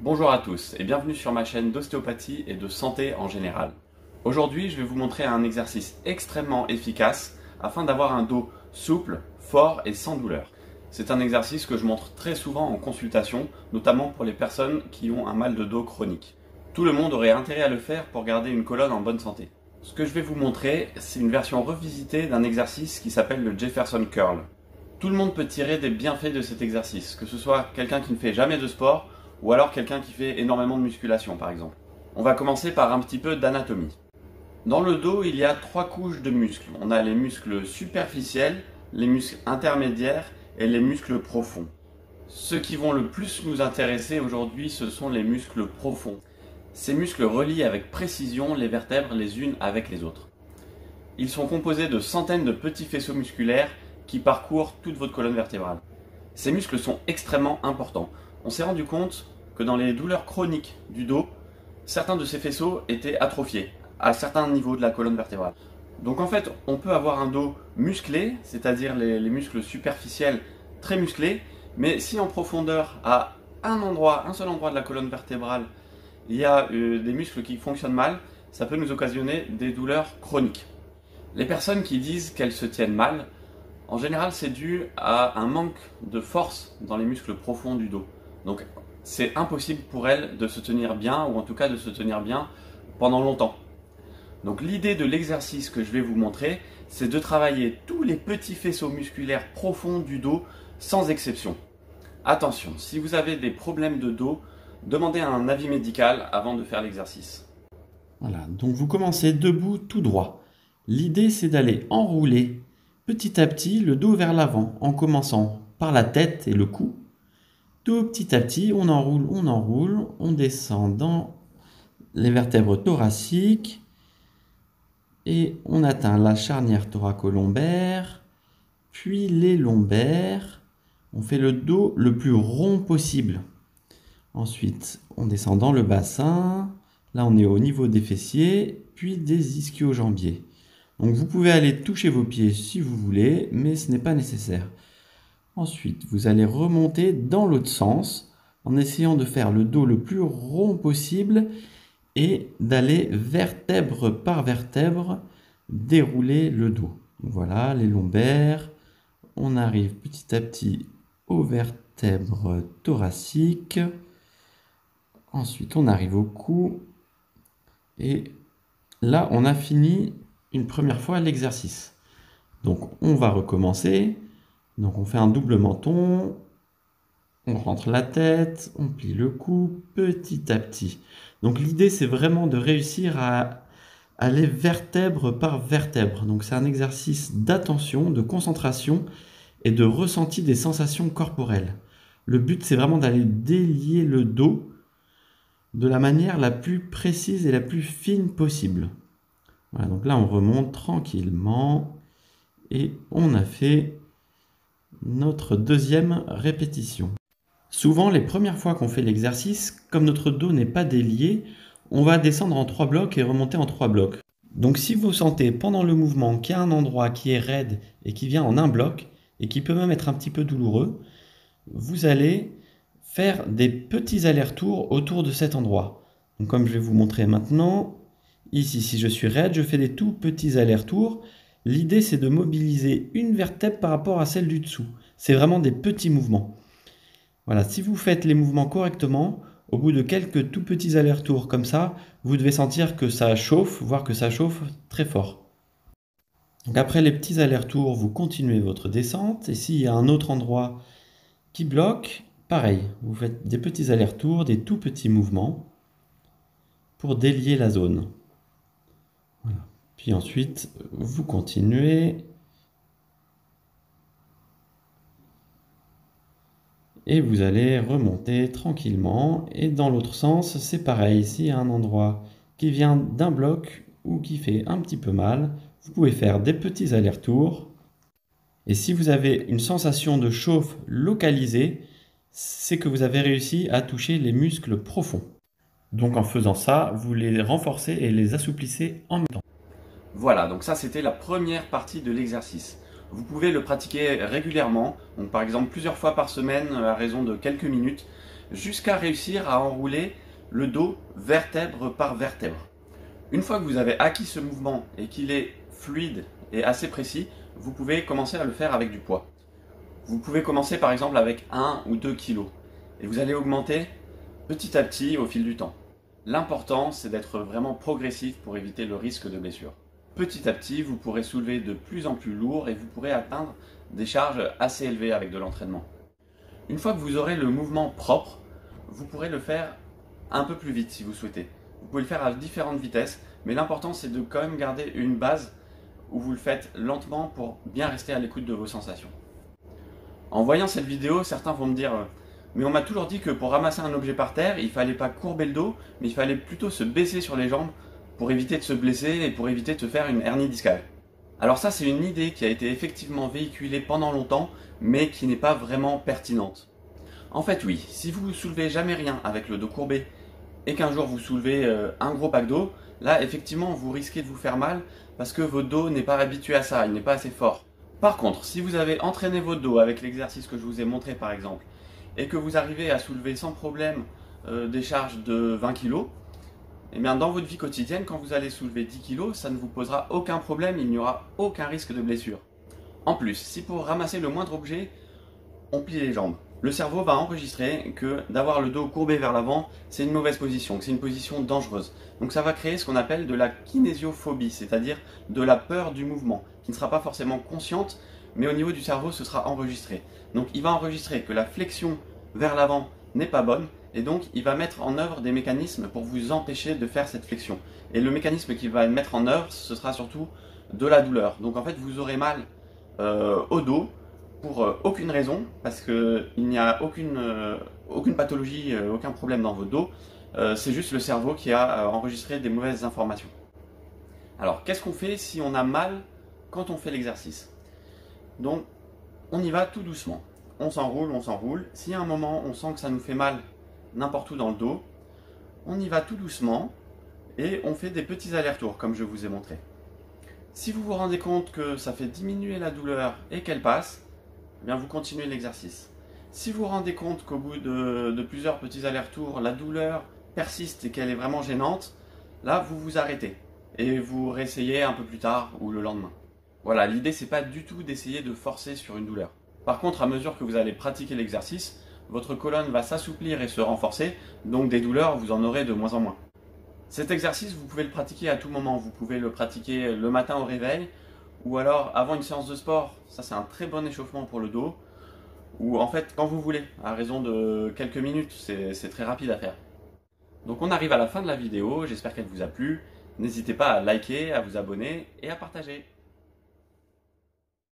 Bonjour à tous et bienvenue sur ma chaîne d'ostéopathie et de santé en général. Aujourd'hui, je vais vous montrer un exercice extrêmement efficace afin d'avoir un dos souple, fort et sans douleur. C'est un exercice que je montre très souvent en consultation, notamment pour les personnes qui ont un mal de dos chronique. Tout le monde aurait intérêt à le faire pour garder une colonne en bonne santé. Ce que je vais vous montrer, c'est une version revisitée d'un exercice qui s'appelle le Jefferson Curl. Tout le monde peut tirer des bienfaits de cet exercice, que ce soit quelqu'un qui ne fait jamais de sport ou alors quelqu'un qui fait énormément de musculation par exemple. On va commencer par un petit peu d'anatomie. Dans le dos, il y a 3 couches de muscles. On a les muscles superficiels, les muscles intermédiaires et les muscles profonds. Ceux qui vont le plus nous intéresser aujourd'hui, ce sont les muscles profonds. Ces muscles relient avec précision les vertèbres les unes avec les autres. Ils sont composés de centaines de petits faisceaux musculaires qui parcourent toute votre colonne vertébrale. Ces muscles sont extrêmement importants. On s'est rendu compte que dans les douleurs chroniques du dos, certains de ces faisceaux étaient atrophiés à certains niveaux de la colonne vertébrale. Donc en fait, on peut avoir un dos musclé, c'est-à-dire les muscles superficiels très musclés, mais si en profondeur, à un seul endroit de la colonne vertébrale, il y a des muscles qui fonctionnent mal, ça peut nous occasionner des douleurs chroniques. Les personnes qui disent qu'elles se tiennent mal, en général, c'est dû à un manque de force dans les muscles profonds du dos. Donc, c'est impossible pour elles de se tenir bien, ou en tout cas de se tenir bien pendant longtemps. Donc, l'idée de l'exercice que je vais vous montrer, c'est de travailler tous les petits faisceaux musculaires profonds du dos, sans exception. Attention, si vous avez des problèmes de dos, demandez un avis médical avant de faire l'exercice. Voilà, donc vous commencez debout tout droit. L'idée, c'est d'aller enrouler petit à petit le dos vers l'avant, en commençant par la tête et le cou. Tout petit à petit, on enroule, on descend dans les vertèbres thoraciques et on atteint la charnière thoraco-lombaire, puis les lombaires. On fait le dos le plus rond possible. Ensuite, on descend dans le bassin. Là, on est au niveau des fessiers, puis des ischio-jambiers. Donc, vous pouvez aller toucher vos pieds si vous voulez, mais ce n'est pas nécessaire. Ensuite, vous allez remonter dans l'autre sens en essayant de faire le dos le plus rond possible et d'aller vertèbre par vertèbre dérouler le dos. Voilà, les lombaires. On arrive petit à petit aux vertèbres thoraciques. Ensuite, on arrive au cou. Et là, on a fini une première fois l'exercice. Donc, on va recommencer. Donc, on fait un double menton. On rentre la tête. On plie le cou petit à petit. Donc, l'idée, c'est vraiment de réussir à aller vertèbre par vertèbre. Donc, c'est un exercice d'attention, de concentration et de ressenti des sensations corporelles. Le but, c'est vraiment d'aller délier le dos de la manière la plus précise et la plus fine possible. Voilà, donc là on remonte tranquillement et on a fait notre deuxième répétition. Souvent, les premières fois qu'on fait l'exercice, comme notre dos n'est pas délié, on va descendre en 3 blocs et remonter en 3 blocs. Donc si vous sentez pendant le mouvement qu'il y a un endroit qui est raide et qui vient en un bloc et qui peut même être un petit peu douloureux, vous allez faire des petits allers-retours autour de cet endroit. Donc comme je vais vous montrer maintenant, ici si je suis raide, je fais des tout petits allers-retours. L'idée c'est de mobiliser une vertèbre par rapport à celle du dessous. C'est vraiment des petits mouvements. Voilà, si vous faites les mouvements correctement, au bout de quelques tout petits allers-retours comme ça, vous devez sentir que ça chauffe, voire que ça chauffe très fort. Donc après les petits allers-retours, vous continuez votre descente. Et s'il y a un autre endroit qui bloque, pareil, vous faites des petits allers-retours, des tout petits mouvements pour délier la zone. Voilà. Puis ensuite, vous continuez. Et vous allez remonter tranquillement. Et dans l'autre sens, c'est pareil. S'il y a un endroit qui vient d'un bloc ou qui fait un petit peu mal, vous pouvez faire des petits allers-retours. Et si vous avez une sensation de chauffe localisée, c'est que vous avez réussi à toucher les muscles profonds. Donc en faisant ça, vous les renforcez et les assouplissez en même temps. Voilà, donc ça c'était la première partie de l'exercice. Vous pouvez le pratiquer régulièrement, donc par exemple plusieurs fois par semaine à raison de quelques minutes, jusqu'à réussir à enrouler le dos vertèbre par vertèbre. Une fois que vous avez acquis ce mouvement et qu'il est fluide et assez précis, vous pouvez commencer à le faire avec du poids. Vous pouvez commencer par exemple avec 1 ou 2 kg et vous allez augmenter petit à petit au fil du temps. L'important, c'est d'être vraiment progressif pour éviter le risque de blessure. Petit à petit, vous pourrez soulever de plus en plus lourd et vous pourrez atteindre des charges assez élevées avec de l'entraînement. Une fois que vous aurez le mouvement propre, vous pourrez le faire un peu plus vite si vous souhaitez. Vous pouvez le faire à différentes vitesses, mais l'important c'est de quand même garder une base où vous le faites lentement pour bien rester à l'écoute de vos sensations. En voyant cette vidéo, certains vont me dire mais on m'a toujours dit que pour ramasser un objet par terre, il fallait pas courber le dos, mais il fallait plutôt se baisser sur les jambes pour éviter de se blesser et pour éviter de se faire une hernie discale. Alors ça, c'est une idée qui a été effectivement véhiculée pendant longtemps, mais qui n'est pas vraiment pertinente. En fait, oui, si vous ne soulevez jamais rien avec le dos courbé et qu'un jour vous soulevez un gros pack d'eau, là, effectivement, vous risquez de vous faire mal parce que votre dos n'est pas habitué à ça, il n'est pas assez fort. Par contre, si vous avez entraîné votre dos avec l'exercice que je vous ai montré par exemple, et que vous arrivez à soulever sans problème des charges de 20 kg, eh bien dans votre vie quotidienne, quand vous allez soulever 10 kg, ça ne vous posera aucun problème, il n'y aura aucun risque de blessure. En plus, si pour ramasser le moindre objet, on plie les jambes, le cerveau va enregistrer que d'avoir le dos courbé vers l'avant, c'est une mauvaise position, que c'est une position dangereuse. Donc ça va créer ce qu'on appelle de la kinésiophobie, c'est-à-dire de la peur du mouvement, qui ne sera pas forcément consciente, mais au niveau du cerveau, ce sera enregistré. Donc il va enregistrer que la flexion vers l'avant n'est pas bonne, et donc il va mettre en œuvre des mécanismes pour vous empêcher de faire cette flexion. Et le mécanisme qu'il va mettre en œuvre, ce sera surtout de la douleur. Donc en fait, vous aurez mal au dos, pour aucune raison, parce qu'il n'y a aucune pathologie, aucun problème dans votre dos, c'est juste le cerveau qui a enregistré des mauvaises informations. Alors, qu'est-ce qu'on fait si on a mal quand on fait l'exercice? Donc, on y va tout doucement. On s'enroule, on s'enroule. Si à un moment, on sent que ça nous fait mal n'importe où dans le dos, on y va tout doucement et on fait des petits allers-retours, comme je vous ai montré. Si vous vous rendez compte que ça fait diminuer la douleur et qu'elle passe, eh bien vous continuez l'exercice. Si vous vous rendez compte qu'au bout de plusieurs petits allers-retours, la douleur persiste et qu'elle est vraiment gênante, là vous vous arrêtez et vous réessayez un peu plus tard ou le lendemain. Voilà, l'idée c'est pas du tout d'essayer de forcer sur une douleur. Par contre, à mesure que vous allez pratiquer l'exercice, votre colonne va s'assouplir et se renforcer, donc des douleurs vous en aurez de moins en moins. Cet exercice, vous pouvez le pratiquer à tout moment. Vous pouvez le pratiquer le matin au réveil, ou alors avant une séance de sport. Ça, c'est un très bon échauffement pour le dos. Ou en fait, quand vous voulez, à raison de quelques minutes. C'est très rapide à faire. Donc on arrive à la fin de la vidéo. J'espère qu'elle vous a plu. N'hésitez pas à liker, à vous abonner et à partager.